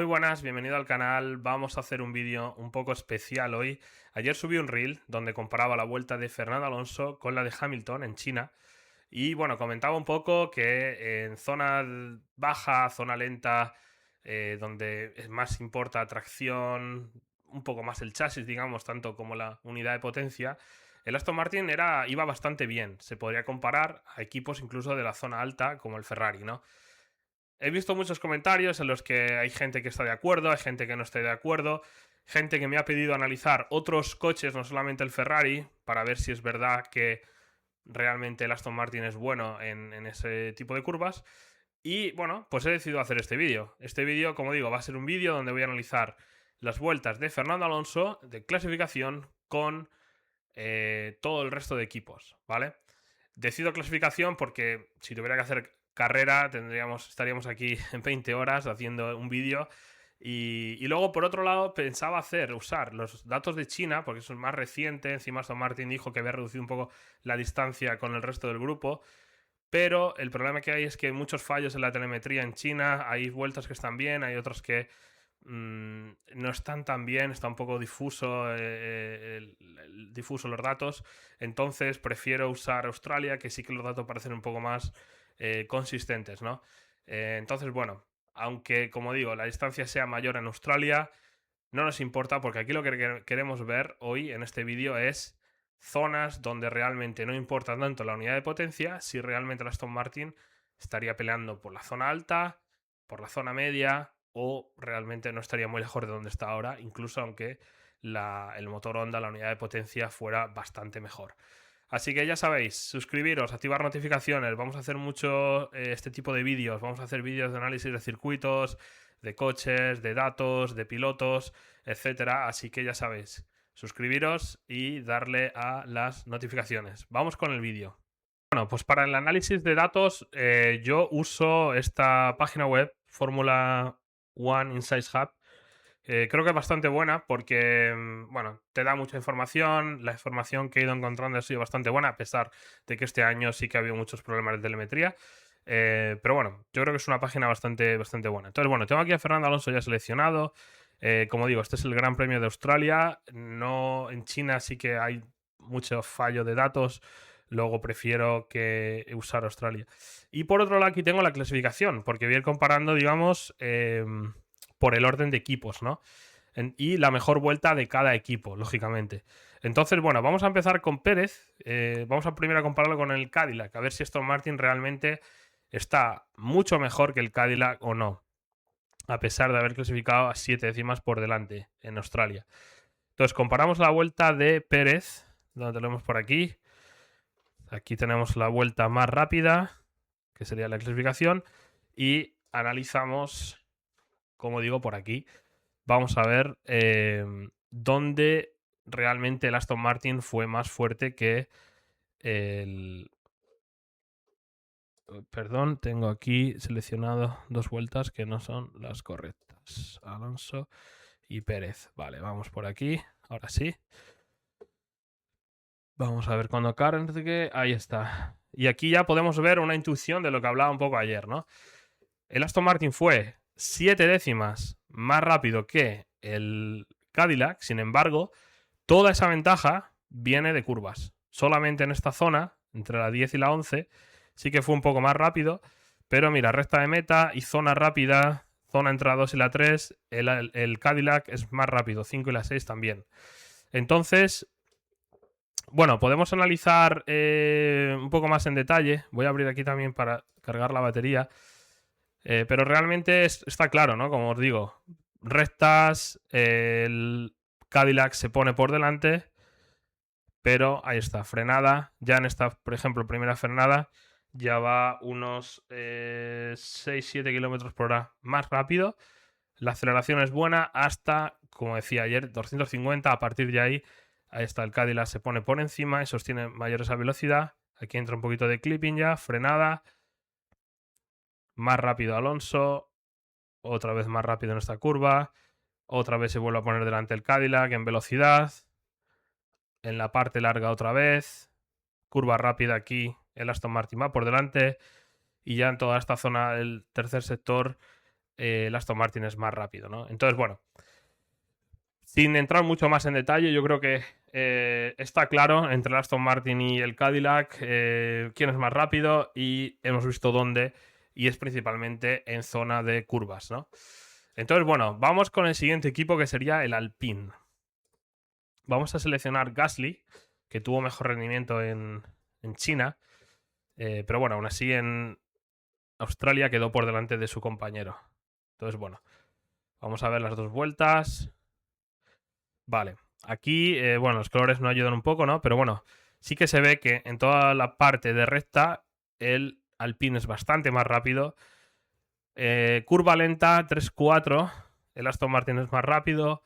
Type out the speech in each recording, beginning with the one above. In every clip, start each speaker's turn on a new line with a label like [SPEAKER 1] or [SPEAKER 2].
[SPEAKER 1] Muy buenas, bienvenido al canal. Vamos a hacer un vídeo un poco especial hoy. Ayer subí un reel donde comparaba la vuelta de Fernando Alonso con la de Hamilton en China. Y bueno, comentaba un poco que en zona baja, zona lenta, donde más importa tracción, un poco más el chasis, digamos, tanto como la unidad de potencia, el Aston Martin iba bastante bien. Se podría comparar a equipos incluso de la zona alta como el Ferrari, ¿no? He visto muchos comentarios en los que hay gente que está de acuerdo, hay gente que no está de acuerdo, gente que me ha pedido analizar otros coches, no solamente el Ferrari, para ver si es verdad que realmente el Aston Martin es bueno en ese tipo de curvas. Y bueno, pues he decidido hacer este vídeo. Este vídeo, como digo, va a ser un vídeo donde voy a analizar las vueltas de Fernando Alonso de clasificación con todo el resto de equipos, ¿vale? Decido clasificación porque si tuviera que hacer carrera estaríamos aquí en 20 horas haciendo un vídeo. Y luego, por otro lado, pensaba usar los datos de China, porque eso es más reciente. Encima, Aston Martin dijo que había reducido un poco la distancia con el resto del grupo. Pero el problema que hay es que hay muchos fallos en la telemetría en China. Hay vueltas que están bien, hay otras que no están tan bien, está un poco difuso, difuso los datos. Entonces prefiero usar Australia, que sí que los datos parecen un poco más consistentes, ¿no? Entonces, bueno, aunque como digo, la distancia sea mayor en Australia, no nos importa porque aquí lo que queremos ver hoy en este vídeo es zonas donde realmente no importa tanto la unidad de potencia, si realmente la Aston Martin estaría peleando por la zona alta, por la zona media o realmente no estaría muy lejos de donde está ahora, incluso aunque el motor Honda, la unidad de potencia, fuera bastante mejor. Así que ya sabéis, suscribiros, activar notificaciones, vamos a hacer mucho este tipo de vídeos, vamos a hacer vídeos de análisis de circuitos, de coches, de datos, de pilotos, etcétera. Así que ya sabéis, suscribiros y darle a las notificaciones. Vamos con el vídeo. Bueno, pues para el análisis de datos yo uso esta página web, Fórmula One Insights Hub. Creo que es bastante buena porque, bueno, te da mucha información. La información que he ido encontrando ha sido bastante buena, a pesar de que este año sí que ha habido muchos problemas de telemetría. Pero bueno, yo creo que es una página bastante buena. Entonces, bueno, tengo aquí a Fernando Alonso ya seleccionado. Como digo, este es el Gran Premio de Australia. No, en China sí que hay mucho fallo de datos. Luego prefiero que usar Australia. Y por otro lado, aquí tengo la clasificación, porque voy a ir comparando, digamos, por el orden de equipos, ¿no? Y la mejor vuelta de cada equipo, lógicamente. Entonces, bueno, vamos a empezar con Pérez. Vamos a primero a compararlo con el Cadillac, a ver si Aston Martin realmente está mucho mejor que el Cadillac o no, a pesar de haber clasificado a 7 décimas por delante en Australia. Entonces, comparamos la vuelta de Pérez, donde tenemos por aquí. Aquí tenemos la vuelta más rápida, que sería la clasificación, y analizamos, como digo, por aquí. Vamos a ver dónde realmente el Aston Martin fue más fuerte que el... Perdón, tengo aquí seleccionado dos vueltas que no son las correctas. Alonso y Pérez. Vale, vamos por aquí. Ahora sí. Vamos a ver cuando cargue. Ahí está. Y aquí ya podemos ver una intuición de lo que hablaba un poco ayer, ¿no? El Aston Martin fue 7 décimas más rápido que el Cadillac. Sin embargo, toda esa ventaja viene de curvas. Solamente en esta zona, entre la 10 y la 11, sí que fue un poco más rápido. Pero mira, recta de meta y zona rápida, zona entre la 2 y la 3, el Cadillac es más rápido, 5 y la 6 también. Entonces, bueno, podemos analizar un poco más en detalle. Voy a abrir aquí también para cargar la batería. Pero realmente está claro, ¿no? Como os digo, rectas, el Cadillac se pone por delante, pero ahí está, frenada. Ya en esta, por ejemplo, primera frenada, ya va unos 6-7 kilómetros por hora más rápido. La aceleración es buena hasta, como decía ayer, 250. A partir de ahí está, el Cadillac se pone por encima y sostiene mayor esa velocidad. Aquí entra un poquito de clipping ya, frenada. Más rápido Alonso, otra vez más rápido en esta curva. Otra vez se vuelve a poner delante el Cadillac en velocidad. En la parte larga otra vez. Curva rápida aquí, el Aston Martin va por delante. Y ya en toda esta zona del tercer sector el Aston Martin es más rápido, ¿no? Entonces, bueno, sin entrar mucho más en detalle, yo creo que está claro entre el Aston Martin y el Cadillac quién es más rápido y hemos visto dónde, y es principalmente en zona de curvas, ¿no? Entonces, bueno, vamos con el siguiente equipo, que sería el Alpine. Vamos a seleccionar Gasly, que tuvo mejor rendimiento en China, pero bueno, aún así en Australia quedó por delante de su compañero. Entonces, bueno, vamos a ver las dos vueltas. Vale, aquí, bueno, los colores no ayudan un poco, ¿no? Pero bueno, sí que se ve que en toda la parte de recta el Alpine es bastante más rápido. Curva lenta, 3-4, el Aston Martin es más rápido.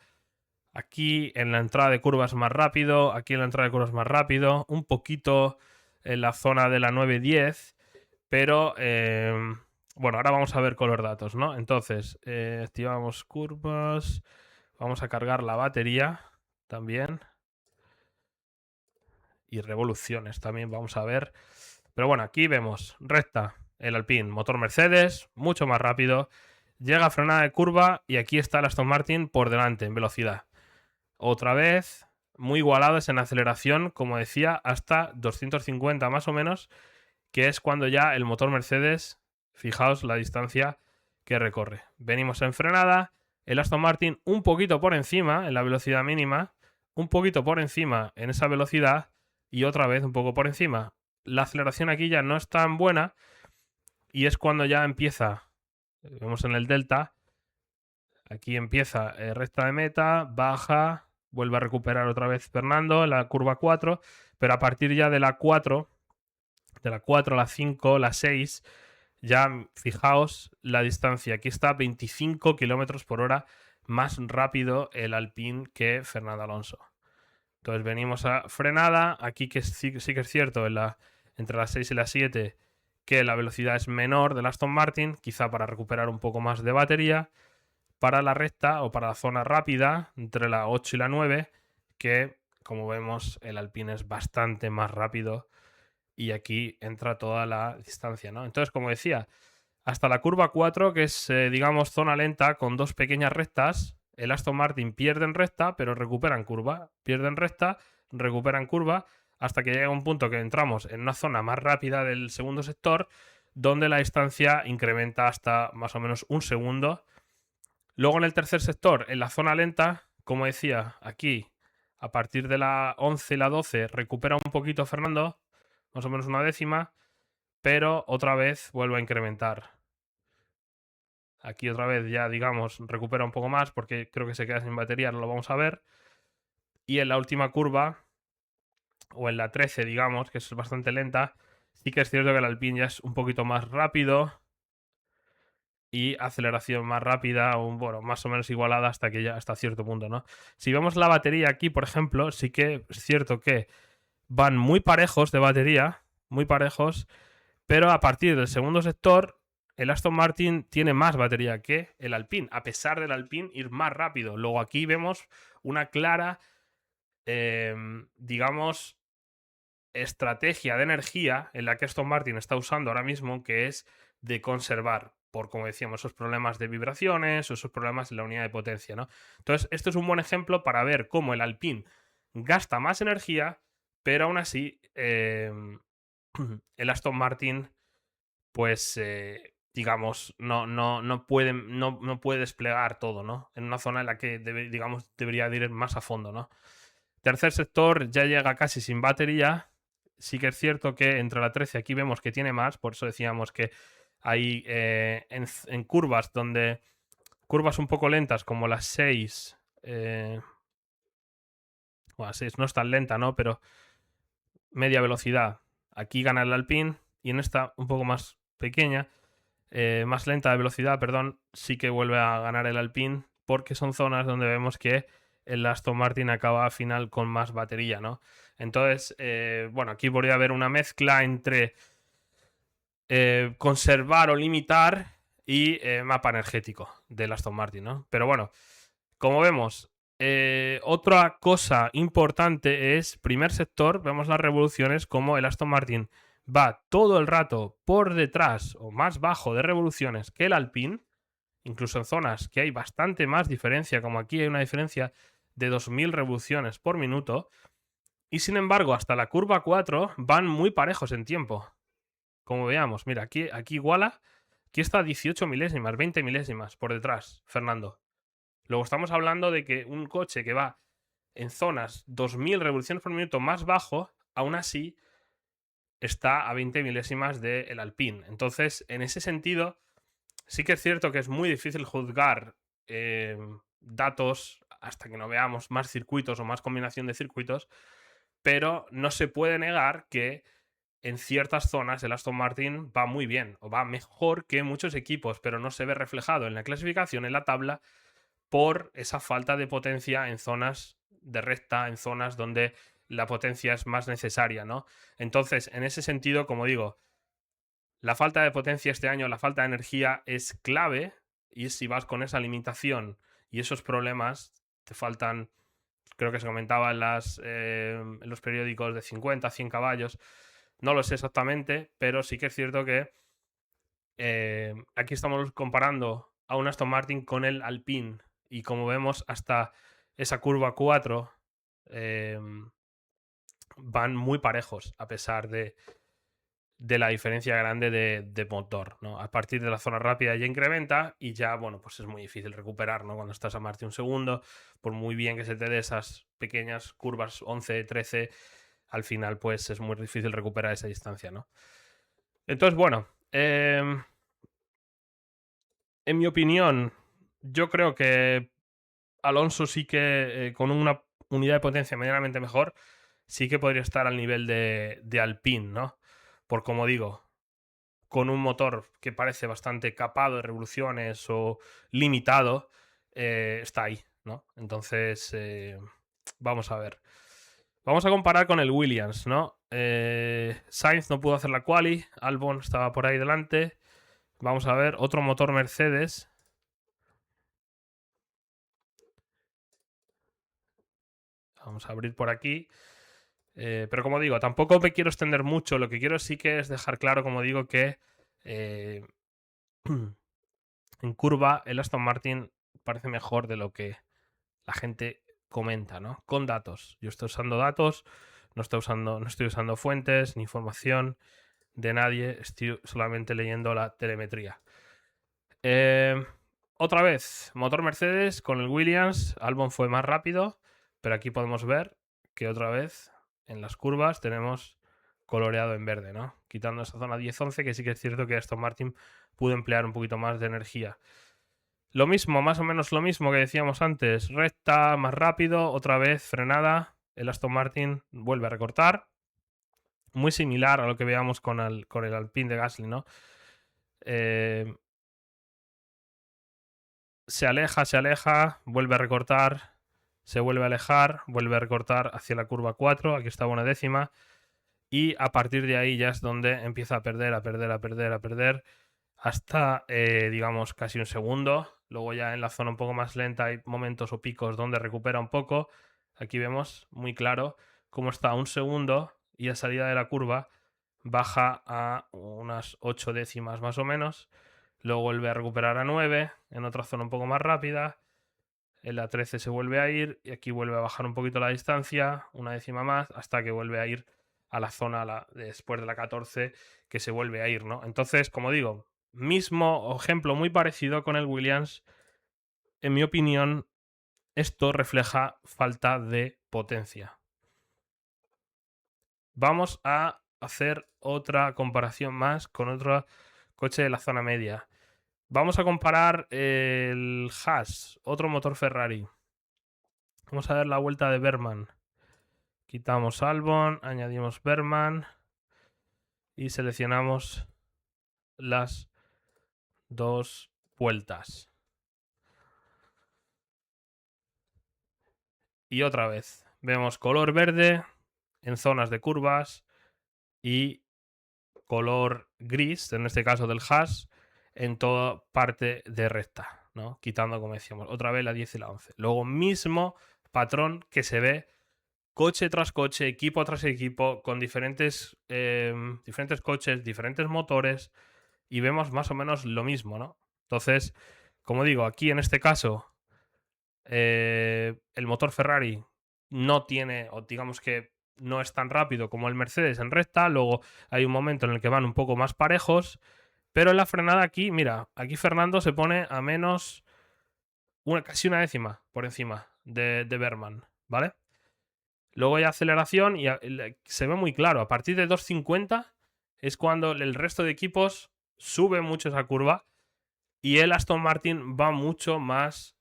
[SPEAKER 1] Aquí en la entrada de curva es más rápido, aquí en la entrada de curva es más rápido, un poquito en la zona de la 9-10, pero bueno, ahora vamos a ver con los datos, ¿no? Entonces, activamos curvas, vamos a cargar la batería también y revoluciones también vamos a ver. Pero bueno, aquí vemos recta, el Alpine, motor Mercedes, mucho más rápido, llega a frenada de curva y aquí está el Aston Martin por delante en velocidad. Otra vez, muy igualadas en aceleración, como decía, hasta 250 más o menos, que es cuando ya el motor Mercedes, fijaos la distancia que recorre. Venimos en frenada, el Aston Martin un poquito por encima en la velocidad mínima, un poquito por encima en esa velocidad y otra vez un poco por encima. La aceleración aquí ya no es tan buena y es cuando ya empieza, vemos en el delta, aquí empieza recta de meta, baja, vuelve a recuperar otra vez Fernando en la curva 4, pero a partir ya de la 4, de la 4, la 5, la 6, ya fijaos la distancia. Aquí está 25 km por hora más rápido el Alpine que Fernando Alonso. Entonces venimos a frenada. Aquí que sí que es cierto, entre las 6 y las 7, que la velocidad es menor del Aston Martin, quizá para recuperar un poco más de batería. Para la recta o para la zona rápida, entre la 8 y la 9, que como vemos el Alpine es bastante más rápido y aquí entra toda la distancia, ¿no? Entonces, como decía, hasta la curva 4, que es, digamos, zona lenta con dos pequeñas rectas, el Aston Martin pierde en recta, pero recupera en curva. Pierde en recta, recupera en curva, hasta que llega un punto que entramos en una zona más rápida del segundo sector, donde la distancia incrementa hasta más o menos un segundo. Luego en el tercer sector, en la zona lenta, como decía, aquí a partir de la 11 y la 12 recupera un poquito Fernando, más o menos una décima, pero otra vez vuelve a incrementar. Aquí otra vez ya, digamos, recupera un poco más porque creo que se queda sin batería, no lo vamos a ver. Y en la última curva, o en la 13, digamos, que es bastante lenta, sí que es cierto que el Alpine ya es un poquito más rápido y aceleración más rápida, bueno, más o menos igualada hasta que ya hasta cierto punto, ¿no? Si vemos la batería aquí, por ejemplo, sí que es cierto que van muy parejos de batería, muy parejos, pero a partir del segundo sector el Aston Martin tiene más batería que el Alpine, a pesar del Alpine ir más rápido. Luego aquí vemos una clara, digamos, estrategia de energía en la que Aston Martin está usando ahora mismo, que es de conservar, por como decíamos, esos problemas de vibraciones o esos problemas en la unidad de potencia, ¿no? Entonces, esto es un buen ejemplo para ver cómo el Alpine gasta más energía, pero aún así el Aston Martin, pues, digamos, no puede desplegar todo, ¿no? En una zona en la que, digamos, debería ir más a fondo, ¿no? Tercer sector ya llega casi sin batería. Sí que es cierto que entre la 13 aquí vemos que tiene más, por eso decíamos que hay en curvas donde curvas un poco lentas como las 6, bueno, 6 no es tan lenta, ¿no? Pero media velocidad, aquí gana el Alpine, y en esta un poco más pequeña, más lenta de velocidad, perdón, sí que vuelve a ganar el Alpine, porque son zonas donde vemos que el Aston Martin acaba al final con más batería, ¿no? Entonces, bueno, aquí podría haber una mezcla entre conservar o limitar y mapa energético del Aston Martin, ¿no? Pero bueno, como vemos, otra cosa importante es, primer sector, vemos las revoluciones, como el Aston Martin va todo el rato por detrás o más bajo de revoluciones que el Alpine, incluso en zonas que hay bastante más diferencia, como aquí hay una diferencia de 2000 revoluciones por minuto, y sin embargo hasta la curva 4 van muy parejos en tiempo. Como veamos, mira, aquí iguala, aquí está 18 milésimas, 20 milésimas por detrás, Fernando. Luego estamos hablando de que un coche que va en zonas 2000 revoluciones por minuto más bajo, aún así está a 20 milésimas del Alpine. Entonces, en ese sentido, sí que es cierto que es muy difícil juzgar datos hasta que no veamos más circuitos o más combinación de circuitos, pero no se puede negar que en ciertas zonas el Aston Martin va muy bien o va mejor que muchos equipos, pero no se ve reflejado en la clasificación, en la tabla, por esa falta de potencia en zonas de recta, en zonas donde la potencia es más necesaria, ¿no? Entonces, en ese sentido, como digo, la falta de potencia este año, la falta de energía es clave, y si vas con esa limitación y esos problemas, te faltan, creo que se comentaba en los periódicos, de 50 a 100 caballos, no lo sé exactamente, pero sí que es cierto que aquí estamos comparando a un Aston Martin con el Alpine, y como vemos hasta esa curva 4 van muy parejos a pesar de la diferencia grande de motor, ¿no? A partir de la zona rápida ya incrementa y ya, bueno, pues es muy difícil recuperar, ¿no? Cuando estás a más de un segundo, por muy bien que se te dé esas pequeñas curvas 11, 13, al final pues es muy difícil recuperar esa distancia, ¿no? Entonces, bueno, en mi opinión, yo creo que Alonso sí que con una unidad de potencia medianamente mejor, sí que podría estar al nivel de Alpine, ¿no? Por como digo, con un motor que parece bastante capado de revoluciones o limitado, está ahí, ¿no? Entonces, vamos a ver. Vamos a comparar con el Williams, ¿no? Sainz no pudo hacer la quali, Albon estaba por ahí delante. Vamos a ver, otro motor Mercedes. Vamos a abrir por aquí. Pero como digo, tampoco me quiero extender mucho. Lo que quiero sí que es dejar claro, como digo, que en curva el Aston Martin parece mejor de lo que la gente comenta, ¿no? Con datos. Yo estoy usando datos, no estoy usando fuentes ni información de nadie, estoy solamente leyendo la telemetría. Otra vez, motor Mercedes con el Williams. Albon fue más rápido, pero aquí podemos ver que otra vez en las curvas tenemos coloreado en verde, ¿no? Quitando esa zona 10-11, que sí que es cierto que Aston Martin pudo emplear un poquito más de energía. Lo mismo, más o menos lo mismo que decíamos antes. Recta, más rápido, otra vez frenada. El Aston Martin vuelve a recortar. Muy similar a lo que veíamos con el Alpine de Gasly, ¿no? Se aleja, vuelve a recortar, se vuelve a alejar, vuelve a recortar hacia la curva 4. Aquí está una décima. Y a partir de ahí ya es donde empieza a perder, hasta, digamos, casi un segundo. Luego ya en la zona un poco más lenta hay momentos o picos donde recupera un poco. Aquí vemos muy claro cómo está a un segundo y a salida de la curva baja a unas 8 décimas más o menos. Luego vuelve a recuperar a 9 en otra zona un poco más rápida. En la 13 se vuelve a ir y aquí vuelve a bajar un poquito la distancia, una décima más, hasta que vuelve a ir a la zona después de la 14, que se vuelve a ir, ¿no? Entonces, como digo, mismo ejemplo muy parecido con el Williams. En mi opinión, esto refleja falta de potencia. Vamos a hacer otra comparación más con otro coche de la zona media. Vamos a comparar el Haas, otro motor Ferrari. Vamos a ver la vuelta de Bergman. Quitamos Albon, añadimos Bergman y seleccionamos las dos vueltas. Y otra vez, vemos color verde en zonas de curvas y color gris, en este caso del Haas, en toda parte de recta, ¿no? Quitando, como decíamos, otra vez la 10 y la 11. Luego mismo patrón que se ve coche tras coche, equipo tras equipo, con diferentes coches, diferentes motores, y vemos más o menos lo mismo, ¿no? Entonces, Como digo, aquí en este caso, el motor Ferrari no tiene, o digamos que no es tan rápido como el Mercedes en recta. Luego hay un momento en el que van un poco más parejos. Pero en la frenada aquí, mira, aquí Fernando se pone a menos casi una décima por encima de Berman, ¿vale? Luego hay aceleración y se ve muy claro. A partir de 2.50 es cuando el resto de equipos sube mucho esa curva y el Aston Martin va mucho más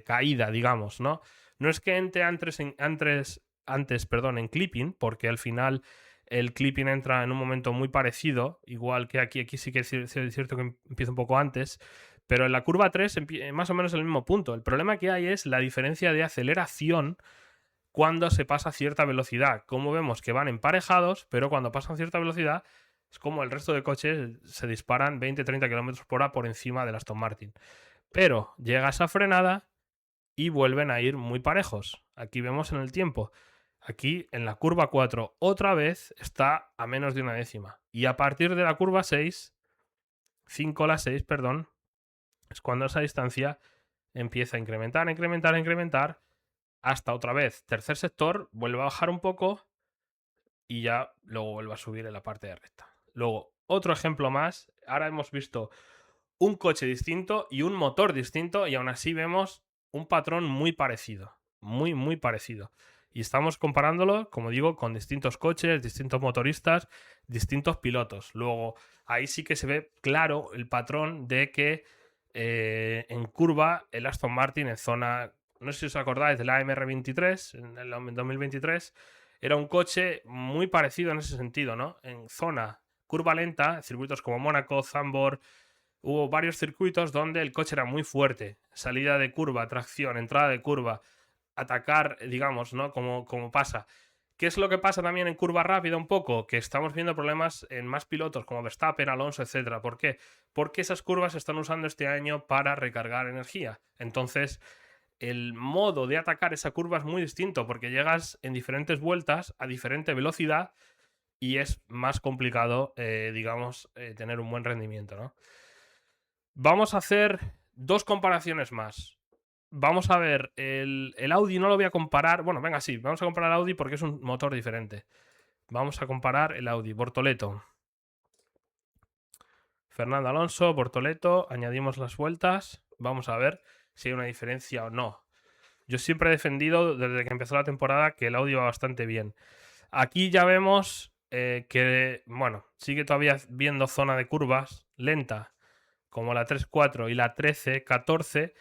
[SPEAKER 1] caída, digamos, ¿no? No es que entre antes, perdón, en clipping, porque al final el clipping entra en un momento muy parecido, igual que aquí. Aquí sí que es cierto que empieza un poco antes, pero en la curva 3 más o menos el mismo punto. El problema que hay es la diferencia de aceleración cuando se pasa cierta velocidad. Como vemos que van emparejados, pero cuando pasan cierta velocidad es como el resto de coches se disparan 20-30 km por hora por encima del Aston Martin. Pero llega esa frenada y vuelven a ir muy parejos. Aquí vemos en el tiempo. Aquí en la curva 4 otra vez está a menos de una décima. Y a partir de la curva 6, 5 la 6, perdón, es cuando esa distancia empieza a incrementar, incrementar, incrementar, hasta otra vez tercer sector, vuelve a bajar un poco y ya luego vuelve a subir en la parte de recta. Luego, otro ejemplo más. Ahora hemos visto un coche distinto y un motor distinto y aún así vemos un patrón muy parecido. Muy, muy parecido. Y estamos comparándolo, como digo, con distintos coches, distintos motoristas, distintos pilotos. Luego, ahí sí que se ve claro el patrón de que en curva el Aston Martin en zona, no sé si os acordáis del AMR23, en el 2023, era un coche muy parecido en ese sentido, ¿no? En zona curva lenta, circuitos como Mónaco, Zandvoort, hubo varios circuitos donde el coche era muy fuerte. Salida de curva, tracción, entrada de curva, atacar, digamos, ¿no? Como pasa. ¿Qué es lo que pasa también en curva rápida un poco? Que estamos viendo problemas en más pilotos como Verstappen, Alonso, etcétera. ¿Por qué? Porque esas curvas se están usando este año para recargar energía. Entonces, el modo de atacar esa curva es muy distinto porque llegas en diferentes vueltas a diferente velocidad y es más complicado, digamos, tener un buen rendimiento, ¿no? Vamos a hacer dos comparaciones más. Vamos a ver, el Audi no lo voy a comparar. Bueno, venga, sí, vamos a comparar el Audi porque es un motor diferente. Vamos a comparar el Audi. Bortoleto. Fernando Alonso, Bortoleto. Añadimos las vueltas. Vamos a ver si hay una diferencia o no. Yo siempre he defendido desde que empezó la temporada que el Audi va bastante bien. Aquí ya vemos que, bueno, sigue todavía viendo zona de curvas lenta, como la 3.4 y la 13.14,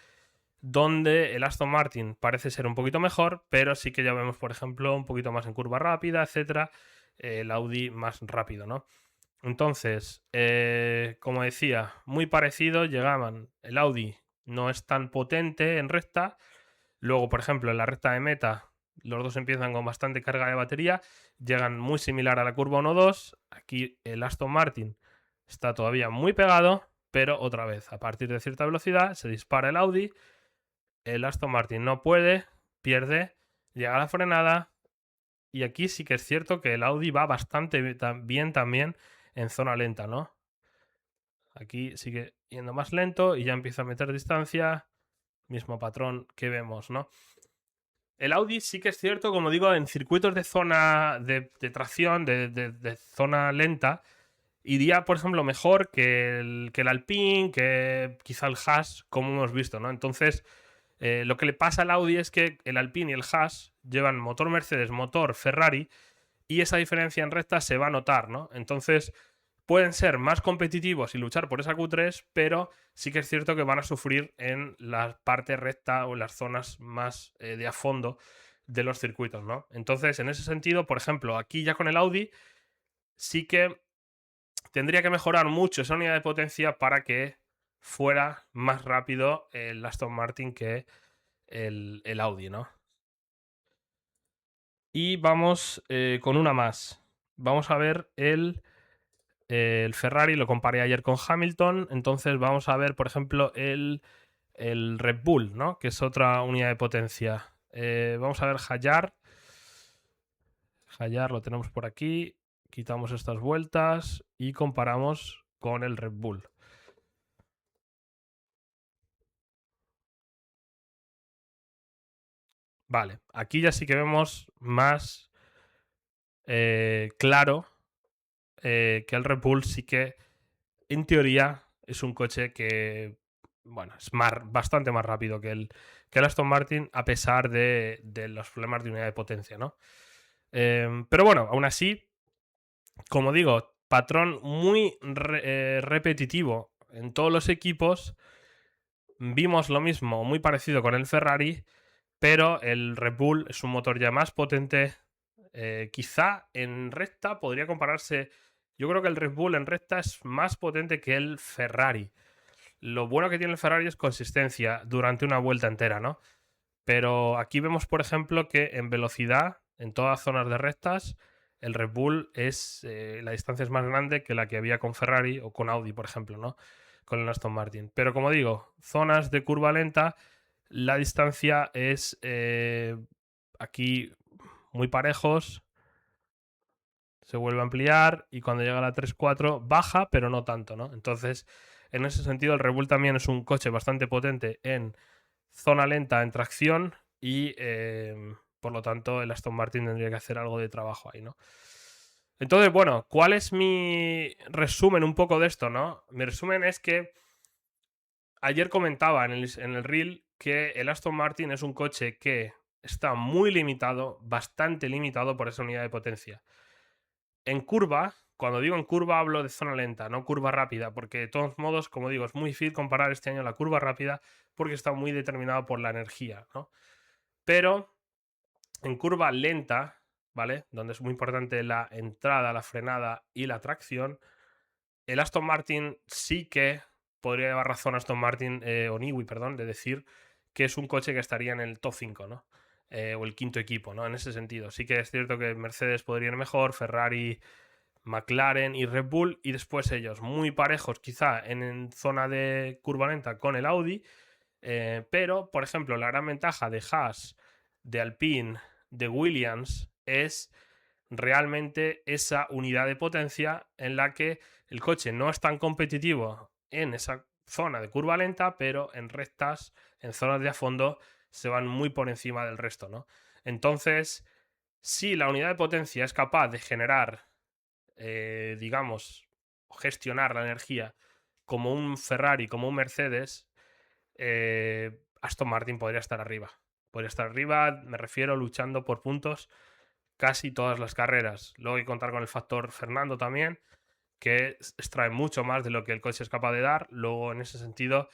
[SPEAKER 1] donde el Aston Martin parece ser un poquito mejor, pero sí que ya vemos, por ejemplo, un poquito más en curva rápida, etcétera, el Audi más rápido, ¿no? Entonces, como decía, muy parecido, llegaban, el Audi no es tan potente en recta, luego, por ejemplo, en la recta de meta, los dos empiezan con bastante carga de batería, llegan muy similar a la curva 1-2, aquí el Aston Martin está todavía muy pegado, pero otra vez, a partir de cierta velocidad, se dispara el Audi, el Aston Martin no puede, pierde, llega a la frenada y aquí sí que es cierto que el Audi va bastante bien también en zona lenta, ¿no? Aquí sigue yendo más lento y ya empieza a meter distancia, mismo patrón que vemos, ¿no? El Audi sí que es cierto, como digo, en circuitos de zona de tracción, de zona lenta, iría, por ejemplo, mejor que el Alpine, que quizá el Haas, como hemos visto, ¿no? Entonces, lo que le pasa al Audi es que el Alpine y el Haas llevan motor Mercedes, motor Ferrari, y esa diferencia en recta se va a notar, ¿no? Entonces, pueden ser más competitivos y luchar por esa Q3, pero sí que es cierto que van a sufrir en la parte recta o en las zonas más de a fondo de los circuitos, ¿no? Entonces, en ese sentido, por ejemplo, aquí ya con el Audi, sí que tendría que mejorar mucho esa unidad de potencia para que fuera más rápido el Aston Martin que el Audi, ¿no? Y vamos con una más. Vamos a ver el Ferrari, lo comparé ayer con Hamilton, entonces vamos a ver, por ejemplo, el Red Bull, ¿no? Que es otra unidad de potencia. Vamos a ver Hayar. Hayar lo tenemos por aquí. Quitamos estas vueltas y comparamos con el Red Bull. Vale, aquí ya sí que vemos más claro que el Red Bull sí que, en teoría, es un coche que, bueno, es bastante más rápido que el Aston Martin, a pesar de los problemas de unidad de potencia, ¿no? Pero bueno, aún así, como digo, patrón muy repetitivo en todos los equipos. Vimos lo mismo, muy parecido con el Ferrari, pero el Red Bull es un motor ya más potente. Quizá en recta podría compararse. Yo creo que el Red Bull en recta es más potente que el Ferrari. Lo bueno que tiene el Ferrari es consistencia durante una vuelta entera, ¿no? Pero aquí vemos, por ejemplo, que en velocidad, en todas zonas de rectas, el Red Bull es la distancia es más grande que la que había con Ferrari o con Audi, por ejemplo, ¿no? Con el Aston Martin. Pero como digo, zonas de curva lenta, la distancia es aquí muy parejos, se vuelve a ampliar y cuando llega a la 3-4 baja, pero no tanto, ¿no? Entonces, en ese sentido, el Red Bull también es un coche bastante potente en zona lenta, en tracción y por lo tanto el Aston Martin tendría que hacer algo de trabajo ahí, ¿no? Entonces, bueno, ¿cuál es mi resumen un poco de esto, no? Mi resumen es que ayer comentaba en el reel que el Aston Martin es un coche que está muy limitado, bastante limitado por esa unidad de potencia. En curva, cuando digo en curva hablo de zona lenta, no curva rápida, porque de todos modos, como digo, es muy difícil comparar este año la curva rápida porque está muy determinado por la energía, ¿no? Pero en curva lenta, ¿vale? Donde es muy importante la entrada, la frenada y la tracción, el Aston Martin sí que podría llevar razón a Aston Martin o Niwi, perdón, de decir que es un coche que estaría en el top 5, ¿no? O el quinto equipo, ¿no? En ese sentido. Sí que es cierto que Mercedes podría ir mejor, Ferrari, McLaren y Red Bull, y después ellos muy parejos, quizá en zona de curva lenta con el Audi, pero, por ejemplo, la gran ventaja de Haas, de Alpine, de Williams es realmente esa unidad de potencia en la que el coche no es tan competitivo en esa zona de curva lenta, pero en rectas, en zonas de a fondo, se van muy por encima del resto, ¿no? Entonces, si la unidad de potencia es capaz de generar, digamos, gestionar la energía como un Ferrari, como un Mercedes, Aston Martin podría estar arriba. Podría estar arriba, me refiero, luchando por puntos casi todas las carreras. Luego hay que contar con el factor Fernando también, que extrae mucho más de lo que el coche es capaz de dar. Luego, en ese sentido,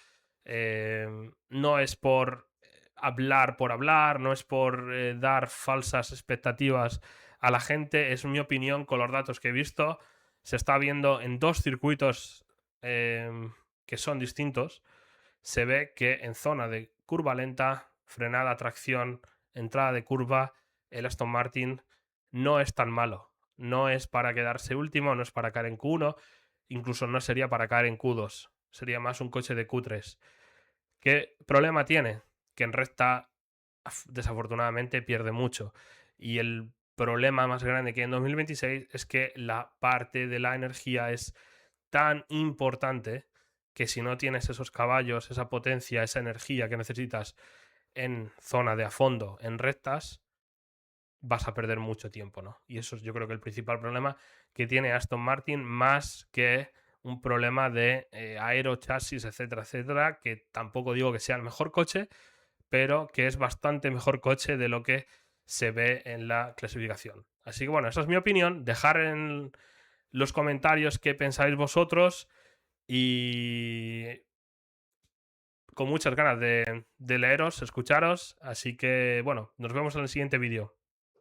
[SPEAKER 1] no es por hablar, no es por dar falsas expectativas a la gente. Es mi opinión con los datos que he visto. Se está viendo en dos circuitos que son distintos. Se ve que en zona de curva lenta, frenada, tracción, entrada de curva, el Aston Martin no es tan malo. No es para quedarse último, no es para caer en Q1, incluso no sería para caer en Q2. Sería más un coche de Q3. ¿Qué problema tiene? Que en recta, desafortunadamente, pierde mucho. Y el problema más grande que hay en 2026 es que la parte de la energía es tan importante que si no tienes esos caballos, esa potencia, esa energía que necesitas en zona de a fondo, en rectas, vas a perder mucho tiempo, ¿no? Y eso es yo creo que el principal problema que tiene Aston Martin, más que un problema de aero, chasis, etcétera, etcétera, que tampoco digo que sea el mejor coche, pero que es bastante mejor coche de lo que se ve en la clasificación. Así que bueno, esa es mi opinión. Dejar en los comentarios qué pensáis vosotros y con muchas ganas de leeros, escucharos. Así que bueno, nos vemos en el siguiente vídeo.